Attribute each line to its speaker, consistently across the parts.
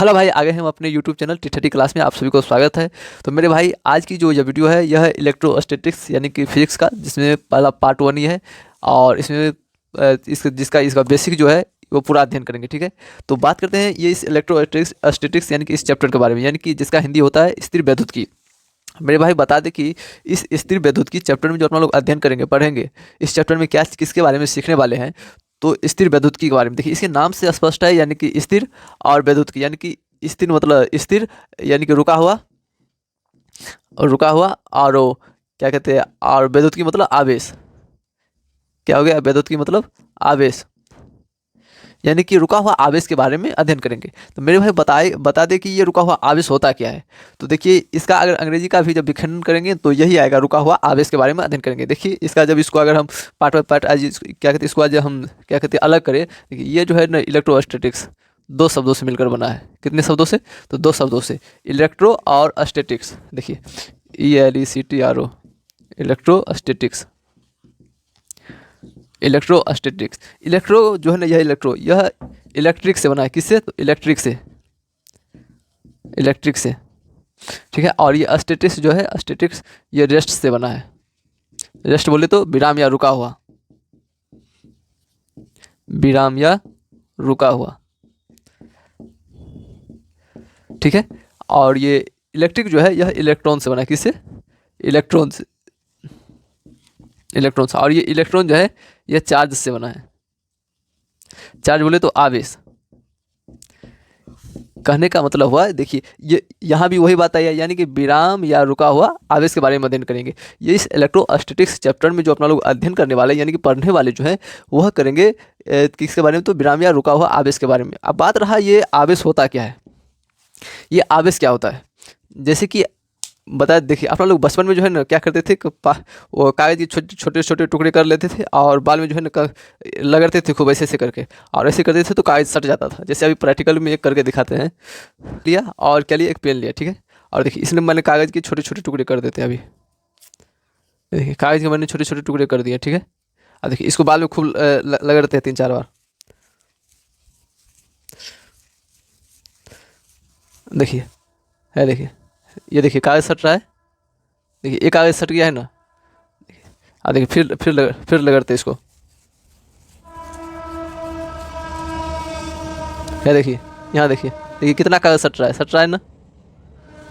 Speaker 1: Hello भाई, आगे हम अपने यूट्यूब चैनल टी30 क्लास में आप सभी को स्वागत है। तो मेरे भाई, आज की जो यह वीडियो है यह है इलेक्ट्रोस्टैटिक्स यानी कि फिजिक्स का, जिसमें पहला पार्ट 1 ही है। और इसमें इसका बेसिक जो है वो पूरा अध्ययन करेंगे। ठीक है, तो बात करते हैं ये इस इलेक्ट्रोस्टैटिक्स यानी कि इस चैप्टर के बारे में, यानी कि जिसका हिंदी होता है स्थिर वैद्युत की। मेरे भाई बता दें कि इस स्थिर वैद्युत की चैप्टर में जो अपना लोग अध्ययन करेंगे, पढ़ेंगे, इस चैप्टर में क्या किसके बारे में सीखने वाले हैं। तो स्थिर वैद्युत की के बारे में देखिए, इसके नाम से स्पष्ट है, यानी कि स्थिर और वैद्युत की, यानी कि स्थिर मतलब स्थिर यानी कि रुका हुआ, और रुका हुआ, और वो क्या कहते हैं, और वैद्युत की मतलब आवेश। क्या हो गया, वैद्युत की मतलब आवेश, यानी कि रुका हुआ आवेश के बारे में अध्ययन करेंगे। तो मेरे भाई बता दें कि ये रुका हुआ आवेश होता क्या है। तो देखिए, इसका अगर अंग्रेजी का भी जब विखंडन करेंगे तो यही आएगा, रुका हुआ आवेश के बारे में अध्ययन करेंगे। देखिए, इसका जब इसको अगर हम पार्ट बाय पार्ट आज क्या कहते हैं, इसको आज हम क्या कहते हैं अलग करें। देखिए, ये जो है ना इलेक्ट्रोस्टैटिक्स दो शब्दों से मिलकर बना है। कितने शब्दों से? तो दो शब्दों से, इलेक्ट्रो और स्टैटिक्स। देखिए, ELECTRO, इलेक्ट्रोस्टैटिक्स। इलेक्ट्रोस्टैटिक्स, इलेक्ट्रो जो है ना, यह इलेक्ट्रिक से बना है। किससे? तो इलेक्ट्रिक से, इलेक्ट्रिक से। ठीक है, और ये स्टैटिक्स जो है, स्टैटिक्स ये रेस्ट से बना है। रेस्ट बोले तो विराम या रुका हुआ, विराम या रुका हुआ। ठीक है, और ये इलेक्ट्रिक जो है यह इलेक्ट्रॉन से बना है। किससे? इलेक्ट्रॉन से, इलेक्ट्रॉन से। और ये इलेक्ट्रॉन जो है यह चार्ज से बना है। चार्ज बोले तो आवेश। कहने का मतलब हुआ, देखिए ये यहाँ भी वही बात आई है, यानी कि विराम या रुका हुआ आवेश के बारे में अध्ययन करेंगे। ये इस इलेक्ट्रोस्टैटिक्स चैप्टर में जो अपना लोग अध्ययन करने वाले, यानी कि पढ़ने वाले जो है, वह करेंगे किसके बारे में? तो विराम या रुका हुआ आवेश के बारे में। अब बात रहा ये आवेश होता क्या है, ये आवेश क्या होता है। जैसे कि बता, देखिए अपना लोग बचपन में जो है ना क्या करते थे, वो कागज़ के छोटे छोटे टुकड़े कर लेते थे, और बाल में जो है ना लगड़ते थे खूब ऐसे ऐसे करके, और ऐसे करते थे तो कागज़ सट जाता था। जैसे अभी प्रैक्टिकल में एक करके दिखाते हैं। लिया और क्या लिया, एक पेन लिया। ठीक है, और देखिए इसने मैंने कागज़ के छोटे छोटे टुकड़े कर देते हैं। अभी देखिए, कागज़ के मैंने छोटे छोटे टुकड़े कर दिए। ठीक है, और देखिए इसको बाल में खूब लगड़ते हैं 3-4 बार। देखिए, है देखिए, ये देखिए कागज़ सट रहा है। देखिए एक कागज़ सट गया है ना। देखिए फिर लगड़ते इसको। है देखिए, यहाँ देखिए, देखिए कितना कागज़ सट रहा है ना,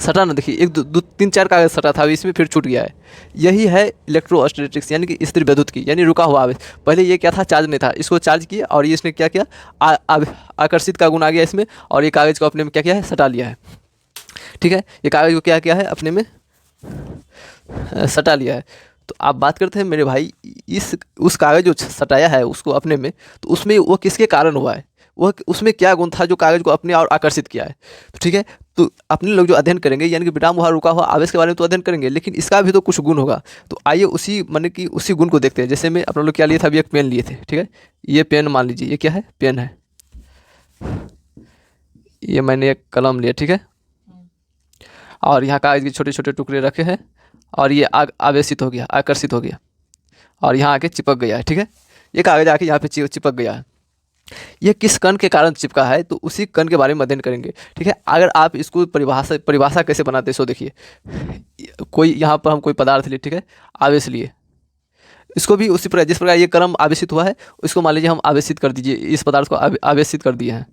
Speaker 1: सटा ना। देखिए 1 2 3 4 कागज़ सटा था, अभी इसमें फिर छूट गया है। यही है इलेक्ट्रोस्टैटिक्स, यानी कि स्थिर वैद्युत की, यानी रुका हुआ आवेश। पहले ये क्या था, चार्ज नहीं था, इसको चार्ज किया, और ये इसने क्या किया, आकर्षित का गुण आ गया इसमें, और ये कागज़ को अपने में क्या किया है, सटा लिया है। ठीक है, ये कागज़ को क्या किया है, अपने में सटा लिया है। तो आप बात करते हैं मेरे भाई, इस उस कागज़ जो सटाया है उसको अपने में, तो उसमें वो किसके कारण हुआ है, वह उसमें क्या गुण था जो कागज़ को अपने और आकर्षित किया है। तो ठीक है, तो अपने लोग जो अध्ययन करेंगे, यानी कि विराम हुआ रुका हुआ आवेश के बारे में तो अध्ययन करेंगे, लेकिन इसका भी तो कुछ गुण होगा। तो आइए उसी माने कि उसी गुण को देखते हैं। जैसे में अपने लोग क्या लिए थे, अभी एक पेन लिए थे। ठीक है, ये पेन मान लीजिए, ये क्या है, पेन है। ये मैंने एक कलम लिया। ठीक है, और यहाँ कागज़ के छोटे छोटे टुकड़े रखे हैं, और ये आवेशित हो गया, आकर्षित हो गया, और यहाँ आके चिपक गया है। ठीक है, ये कागज़ आके यहाँ पे चिपक गया है। ये किस कण के कारण चिपका है, तो उसी कण के बारे में अध्ययन करेंगे। ठीक है, अगर आप इसको परिभाषा कैसे बनाते हैं, सो देखिए, कोई यहाँ पर हम कोई पदार्थ लिए। ठीक है, आवेश लिए, इसको भी उसी प्रकार जिस प्रकार ये कलम आवेशित हुआ है, उसको मान लीजिए हम आवेशित कर दीजिए, इस पदार्थ को आवेशित कर दिए हैं।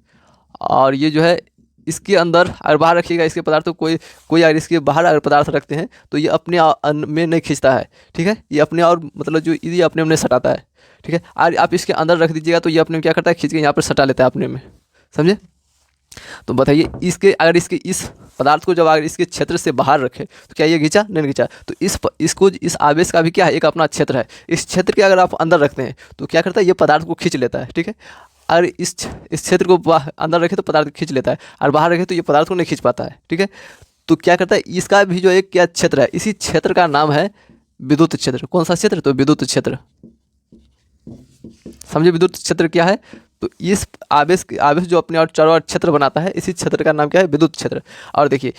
Speaker 1: और ये जो है इसके अंदर अगर बाहर रखिएगा, इसके पदार्थ को कोई अगर इसके बाहर अगर पदार्थ रखते हैं तो ये अपने में नहीं खींचता है। ठीक है, ये अपने और मतलब जो ये अपने में सटाता है। ठीक है, और आप इसके अंदर रख दीजिएगा तो ये अपने में क्या करता है, खींच के यहाँ पर सटा लेता है अपने में। समझे? तो बताइए, अगर इसके इस पदार्थ को जब अगर इसके क्षेत्र से बाहर रखें तो क्या ये खींचा? नहीं खींचा। तो इस आवेश का भी क्या है, एक अपना क्षेत्र है। इस क्षेत्र के अगर आप अंदर रखते हैं तो क्या करता है, ये पदार्थ को खींच लेता है। ठीक है, अगर इस क्षेत्र को अंदर रखे तो पदार्थ खींच लेता है, और बाहर रखे तो ये पदार्थ को नहीं खींच पाता है। ठीक है, तो क्या करता है, इसका भी जो एक क्या क्षेत्र है, इसी क्षेत्र का नाम है विद्युत क्षेत्र। कौन सा क्षेत्र? तो विद्युत क्षेत्र। समझे विद्युत क्षेत्र क्या है? तो इस आवेश जो अपने और चारों ओर क्षेत्र बनाता है, इसी क्षेत्र का नाम क्या है, विद्युत क्षेत्र। और देखिए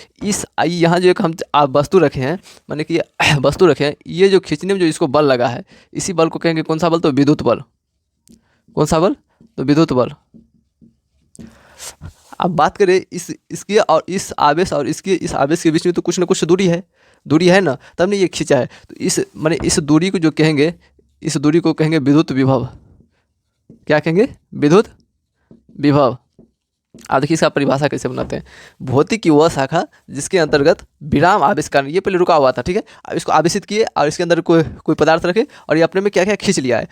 Speaker 1: यहाँ जो एक हम वस्तु रखे हैं, माने कि वस्तु रखे हैं, ये जो खींचने में जो इसको बल लगा है, इसी बल को कहेंगे कौन सा बल? तो विद्युत बल। कौन सा बल? तो विद्युत बल। अब बात करें इसकी और इस आवेश और इसकी इस आवेश के बीच में तो कुछ ना कुछ दूरी है ना, तब नहीं ये खींचा है। तो इस माने इस दूरी को जो कहेंगे, इस दूरी को कहेंगे विद्युत विभव। क्या कहेंगे? विद्युत विभव। अब देखिए इसका परिभाषा कैसे बनाते हैं। भौतिक की वह शाखा जिसके अंतर्गत विराम आवेश कारण, ये पहले रुका हुआ था, ठीक है, अब इसको आवेशित किए और इसके अंदर कोई पदार्थ रखे और ये अपने में क्या क्या खींच लिया है।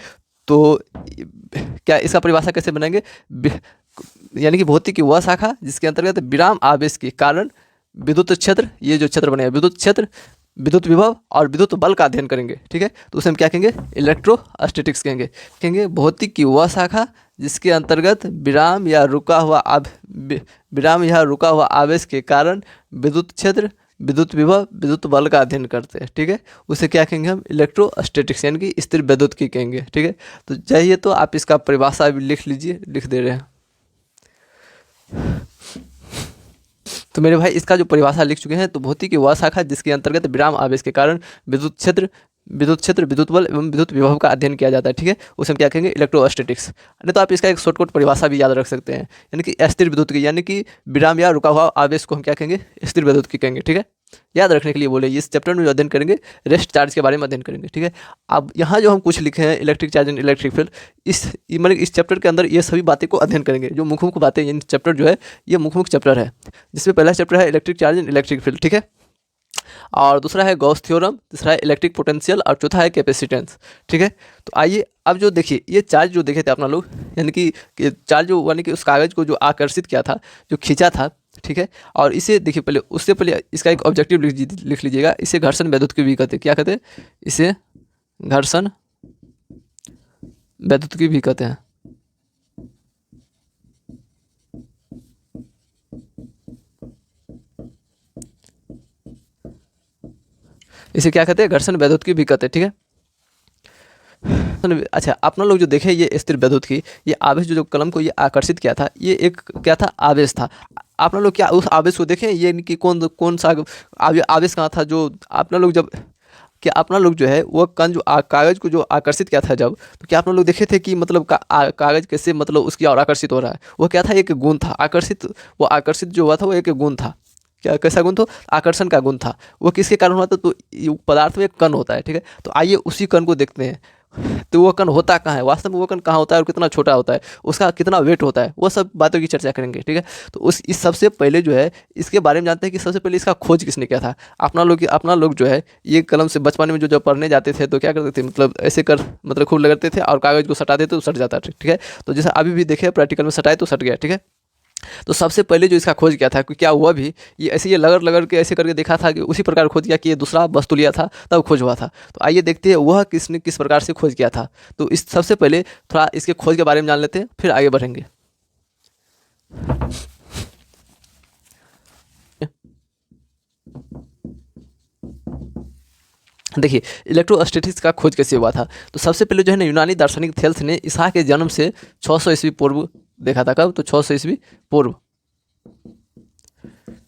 Speaker 1: तो क्या इसका परिभाषा कैसे बनाएंगे? यानी कि भौतिक की वह शाखा जिसके अंतर्गत विराम आवेश के कारण विद्युत क्षेत्र, ये जो क्षेत्र बनेगा विद्युत क्षेत्र, विद्युत विभव और विद्युत बल का अध्ययन करेंगे, ठीक है। तो उसे हम क्या कहेंगे? इलेक्ट्रोस्टैटिक्स कहेंगे भौतिक की वह शाखा जिसके अंतर्गत विराम या रुका हुआ आवेश के कारण विद्युत क्षेत्र, विद्युत विभव, विद्युत बल का अध्ययन करते हैं, ठीक है। उसे क्या कहेंगे हम? इलेक्ट्रोस्टैटिक्स, यानी कि स्थिर विद्युत की कहेंगे, ठीक है। तो चाहिए तो आप इसका परिभाषा भी लिख लीजिए, लिख दे रहे हैं। तो मेरे भाई इसका जो परिभाषा लिख चुके हैं, तो भौतिक की वह शाखा जिसके अंतर्गत विराम आवेश के कारण विद्युत क्षेत्र, विद्युत बल एवं विद्युत विभव का अध्ययन किया जाता है, ठीक है, उसे हम क्या कहेंगे? इलेक्ट्रोस्टैटिक्स। नहीं तो आप इसका एक शॉर्टकट परिभाषा भी याद रख सकते हैं, यानी कि स्थिर विद्युत की, यानी कि विराम या रुका हुआ आवेश को हम क्या कहेंगे? स्थिर विद्युत की कहेंगे, ठीक है। याद रखने के लिए बोले, इस चैप्टर में जो अध्ययन करेंगे रेस्ट चार्ज के बारे में अध्ययन करेंगे, ठीक है। अब यहाँ जो हम कुछ लिखे हैं electric charge and electric field, मतलब इस चैप्टर के अंदर ये सभी बातें को अध्ययन करेंगे। जो मुख्य मुख्य बातें, यानी चैप्टर जो है ये मुख्य मुख्य चैप्टर है, जिसमें पहला चैप्टर है electric charge and electric field, ठीक है, और दूसरा है गॉस थ्योरम, तीसरा है इलेक्ट्रिक पोटेंशियल और चौथा है कैपेसिटेंस, ठीक है। तो आइए अब जो देखिए ये चार्ज जो देखे थे अपना लोग, यानी कि चार्ज जो, यानी कि उस कागज़ को जो आकर्षित किया था, जो खींचा था, ठीक है। और इसे देखिए पहले, उससे पहले इसका एक ऑब्जेक्टिव लिख लीजिएगा। इसे घर्षण वैद्युत की भी कहते हैं। क्या कहते हैं? इसे घर्षण वैद्युत की भी कहते हैं। इसे क्या कहते हैं? घर्षण वैद्युत की भी कहते हैं, ठीक है। अच्छा, अपना लोग जो देखे ये स्थिर वैद्युत की, ये आवेश जो कलम को ये आकर्षित किया था, ये एक क्या था? आवेश था। अपना लोग क्या उस आवेश को देखें, ये कि कौन सा आवेश कहाँ था? जो अपना लोग जब, क्या अपना लोग जो है वो कण जो कागज़ को जो आकर्षित किया था जब, तो क्या अपना लोग देखे थे कि मतलब कागज़ कैसे मतलब उसकी ओर आकर्षित हो रहा है? वो क्या था? एक गुण था आकर्षित। वो आकर्षित जो हुआ था वो एक गुण था। क्या, कैसा गुण था? आकर्षण का गुण था। वो किसके कारण हुआ था? तो पदार्थ में एक कण होता है, ठीक है। तो आइए उसी कण को देखते हैं। तो वो कण होता कहाँ है वास्तव में? वो कण कहाँ होता है और कितना छोटा होता है, उसका कितना वेट होता है, वो सब बातों की चर्चा करेंगे, ठीक है। तो इस सबसे पहले जो है इसके बारे में जानते हैं कि सबसे पहले इसका खोज किसने किया था। अपना लोग जो है ये कलम से बचपन में जो जब पढ़ने जाते थे तो क्या करते थे, मतलब ऐसे कर मतलब खूब लगाते थे और कागज़ को सटाते थे तो सट जाता था, ठीक है। तो जैसे अभी भी देखे प्रैक्टिकल में सटाए तो सट गया, ठीक है। तो सबसे पहले जो इसका खोज किया था, कि क्या हुआ भी ये ऐसे ये लगड़ के ऐसे करके देखा था कि उसी प्रकार खोज किया कि ये दूसरा वस्तु लिया था तब खोज हुआ था। तो आइए देखते हैं वह किसने किस प्रकार से खोज किया था। तो इस सबसे पहले थोड़ा इसके खोज के बारे में जान लेते हैं, फिर आगे बढ़ेंगे। देखिए इलेक्ट्रोस्टैटिक्स का खोज कैसे हुआ था। तो सबसे पहले जो है ना यूनानी दार्शनिक थेल्स ने इसहाक के जन्म से 600 ईस्वी पूर्व देखा था। कब? तो 600 ईस्वी पूर्व।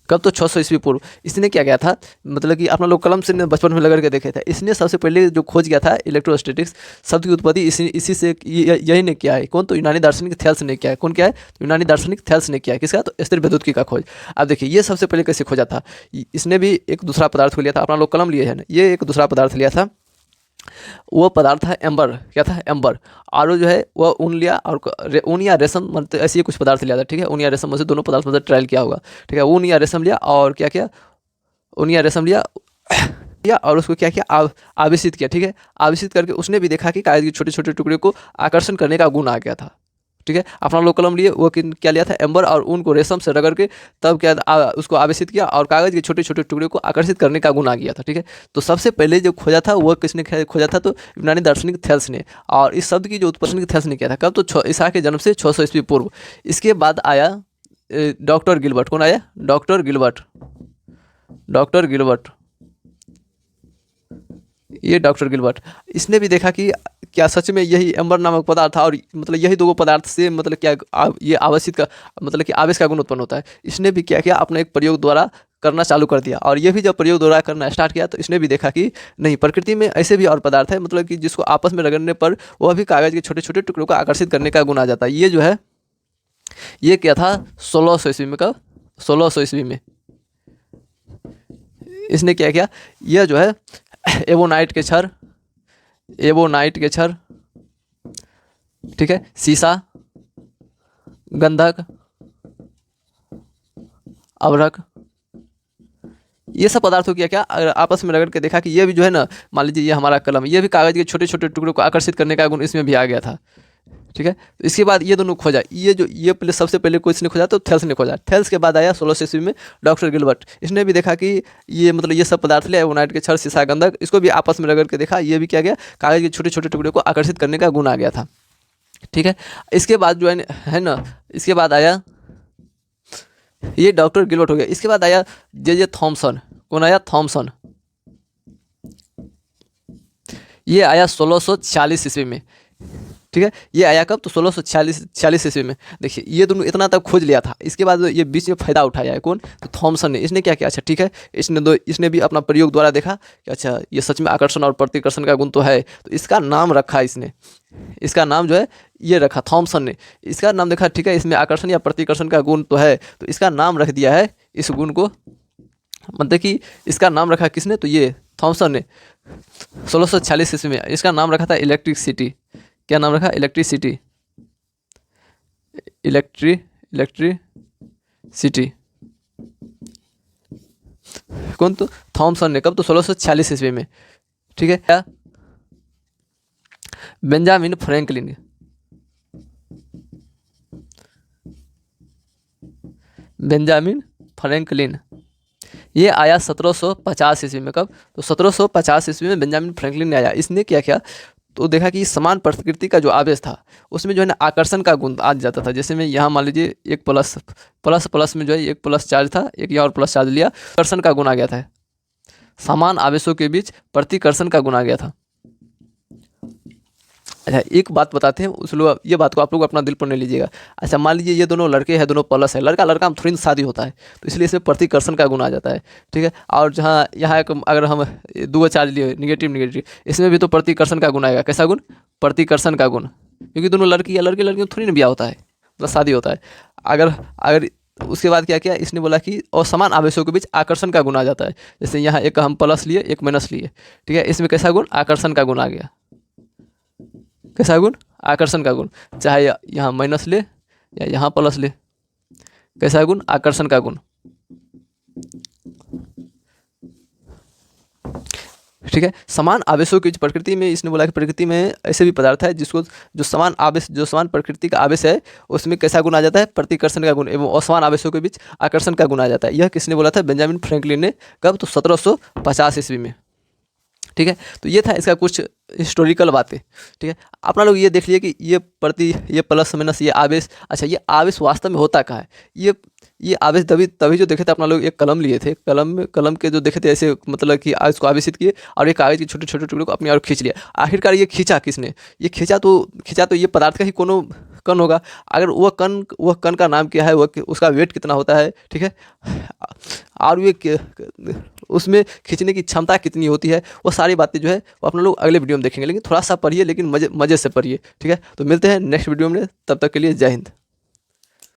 Speaker 1: कब? तो 600 ईस्वी पूर्व। इसने क्या किया था, मतलब कि अपना लोग कलम से बचपन में लगा के देखे थे। इसने सबसे पहले जो खोज किया था इलेक्ट्रोस्टैटिक्स शब्द की उत्पत्ति इसी से यही ने किया है। कौन? तो यूनानी दार्शनिक थेल्स ने किया है। कौन क्या है? यूनानी दार्शनिक थेल्स ने किया है। किसका? तो स्थिर वैद्युत का खोज। अब देखिए ये सबसे पहले कैसे खोजा था। इसने भी एक दूसरा पदार्थ को लिया था। अपना लोग कलम लिए है ना, ये एक दूसरा पदार्थ लिया था। वो पदार्थ है एम्बर। क्या था? एम्बर। और वो जो है वो ऊन लिया और ऊन या रेशम, मतलब ऐसे ही कुछ पदार्थ लिया था, ठीक है। ऊन या रेशम में से दोनों पदार्थ मतलब ट्रायल किया होगा, ठीक है। ऊन या रेशम लिया और क्या किया? ऊन या रेशम लिया और उसको क्या किया? आवेशित किया, ठीक है। आवेशित करके उसने भी देखा कि कागज के छोटे छोटे टुकड़े को आकर्षण करने का गुण आ गया था, ठीक है। अपना लोग कलम लिए, वो क्या लिया था? एम्बर और ऊन को रेशम से रगड़ के तब क्या उसको आवेशित किया और कागज़ के छोटे छोटे टुकड़े को आकर्षित करने का गुण आ गया था, ठीक है। तो सबसे पहले जो खोजा था वो किसने खोजा था? तो यूनानी दार्शनिक थेल्स ने। और इस शब्द की जो उत्पत्ति थेल्स ने किया था। कब? तो ईसा के जन्म से 600 ईस्वी पूर्व। इसके बाद आया डॉक्टर गिलबर्ट। कौन आया? Doctor Gilbert. डॉक्टर गिलबर्ट, ये डॉक्टर गिलबर्ट। इसने भी देखा कि क्या सच में यही एम्बर नामक पदार्थ था और मतलब यही दो पदार्थ से मतलब क्या ये आवेशित का मतलब कि आवेश का गुण उत्पन्न होता है। इसने भी क्या किया? अपना एक प्रयोग द्वारा करना चालू कर दिया। और ये भी जब प्रयोग द्वारा करना स्टार्ट किया तो इसने भी देखा कि नहीं, प्रकृति में ऐसे भी और पदार्थ है, मतलब कि जिसको आपस में रगड़ने पर वह भी कागज़ के छोटे छोटे टुकड़ों को आकर्षित करने का गुण आ जाता है। ये जो है ये क्या था 1600 ईस्वी में। कब? 1600 ईस्वी में इसने क्या किया, यह जो है एबोनाइट के क्षार, एबोनाइट के क्षार, ठीक है, सीसा, गंधक, अभ्रक, ये सब पदार्थों की क्या अगर आपस में रगड़ के देखा कि ये भी जो है ना, मान लीजिए ये हमारा कलम, ये भी कागज़ के छोटे छोटे टुकड़ों को आकर्षित करने का गुण इसमें भी आ गया था। ठीक है, तो इसके बाद ये दोनों खोजा, ये जो ये पहले सबसे पहले किसने खोजा तो थेल्स ने खोजा। थेल्स के बाद आया 1600 ईस्वी में डॉक्टर गिलबर्ट, इसने भी देखा कि ये मतलब ये सब पदार्थ ले एबोनाइट के क्षार, सीसा, गंधक, इसको भी आपस में रगड़ के देखा, ये भी क्या गया, कागज़ के छोटे छोटे टुकड़े को आकर्षित करने का गुण आ गया था। ठीक है, इसके बाद जो है ना, इसके बाद आया ये डॉक्टर गिलबर्ट हो गया। इसके बाद आया जे थॉमसन। कौन आया? थॉमसन। ये आया 1646 ईस्वी में। ठीक है, ये आया कब तो 1646 ईस्वी में। देखिए ये दोनों इतना तक खोज लिया था, इसके बाद ये बीच में फ़ायदा उठाया है कौन तो थॉमसन ने। इसने क्या किया, अच्छा ठीक है, इसने भी अपना प्रयोग द्वारा देखा कि अच्छा ये सच में आकर्षण और प्रतिकर्षण का गुण तो है, तो इसका नाम रखा इसने, इसका नाम जो है ये रखा थॉमसन ने। इसका नाम देखा, ठीक है, इसमें आकर्षण या प्रतिकर्षण का गुण तो है, तो इसका नाम रख दिया है इस गुण को, मतलब कि इसका नाम रखा किसने तो ये थॉमसन ने 1646 ईस्वी में। इसका नाम रखा था इलेक्ट्रिसिटी। क्या नाम रखा? Electricity, electricity. कौन तो? थॉमसन ने। कब तो 1646 ईस्वी में। ठीक है, क्या? Benjamin Franklin. बेंजामिन फ्रैंकलिन ये आया 1750 ईस्वी में। कब तो 1750 ईस्वी में बेंजामिन फ्रैंकलिन ने आया। इसने क्या किया तो देखा कि समान प्रकृति का जो आवेश था उसमें जो है ना आकर्षण का गुण आ जाता था। जैसे में यहाँ मान लीजिए एक प्लस प्लस प्लस में जो है एक प्लस चार्ज था, एक यहाँ और प्लस चार्ज लिया, आकर्षण का गुण आ गया था। समान आवेशों के बीच प्रतिकर्षण का गुण आ गया था। अच्छा एक बात बताते हैं, उस लोग ये बात को आप लोग अपना दिल पर नहीं लीजिएगा। अच्छा मान लीजिए ये दोनों लड़के हैं, दोनों प्लस है, लड़का लड़का में थोड़ी ना शादी होता है, तो इसलिए इसमें प्रतिकर्षण का गुण आ जाता है। ठीक है, और जहाँ यहाँ एक अगर हम दो चार्ज लिए निगेटिव निगेटिव, इसमें भी तो प्रतिकर्षण का गुण आएगा। कैसा गुण? प्रतिकर्षण का गुण, क्योंकि दोनों लड़की या लड़के लड़कियों थोड़ी ना ब्याह होता है, मतलब शादी होता है। अगर अगर उसके बाद क्या किया इसने बोला कि और समान आवेशों के बीच आकर्षण का गुण आ जाता है। जैसे यहाँ एक हम प्लस लिए एक माइनस लिए, ठीक है, इसमें कैसा गुण? आकर्षण का गुण आ गया। कैसा गुण? आकर्षण का गुण। चाहे यहाँ माइनस ले या यहाँ प्लस ले, कैसा गुण? आकर्षण का गुण। ठीक है, समान आवेशों की प्रकृति में इसने बोला कि प्रकृति में ऐसे भी पदार्थ है जिसको जो समान आवेश, जो समान प्रकृति का आवेश है उसमें कैसा गुण आ जाता है? प्रतिकर्षण का गुण, एवं असमान आवेशों के बीच आकर्षण का गुण आ जाता है। यह किसने बोला था? बेंजामिन फ्रैंकलिन ने। कब तो 1750 ईस्वी में। ठीक है, तो ये था इसका कुछ हिस्टोरिकल बातें। ठीक है, अपना लोग ये देख लिए कि ये प्लस माइनस ये आवेश, अच्छा ये आवेश वास्तव में होता कहाँ है? ये आवेश तभी जो देखे थे अपना लोग एक कलम लिए थे, कलम के जो देखे थे ऐसे, मतलब कि इसको आवेशित किए और ये कागज के छोटे छोटे टुकड़े को अपनी ओर खींच लिया। आखिरकार ये खींचा किसने? ये खींचा तो ये पदार्थ का ही कोनो कण होगा। अगर वह कण का नाम क्या है, वह उसका वेट कितना होता है, ठीक है, और उसमें खींचने की क्षमता कितनी होती है, वो सारी बातें जो है वो अपना लोग अगले वीडियो में देखेंगे। लेकिन थोड़ा सा पढ़िए, लेकिन मज़े से पढ़िए। ठीक है, तो मिलते हैं नेक्स्ट वीडियो में, तब तक के लिए जय हिंद।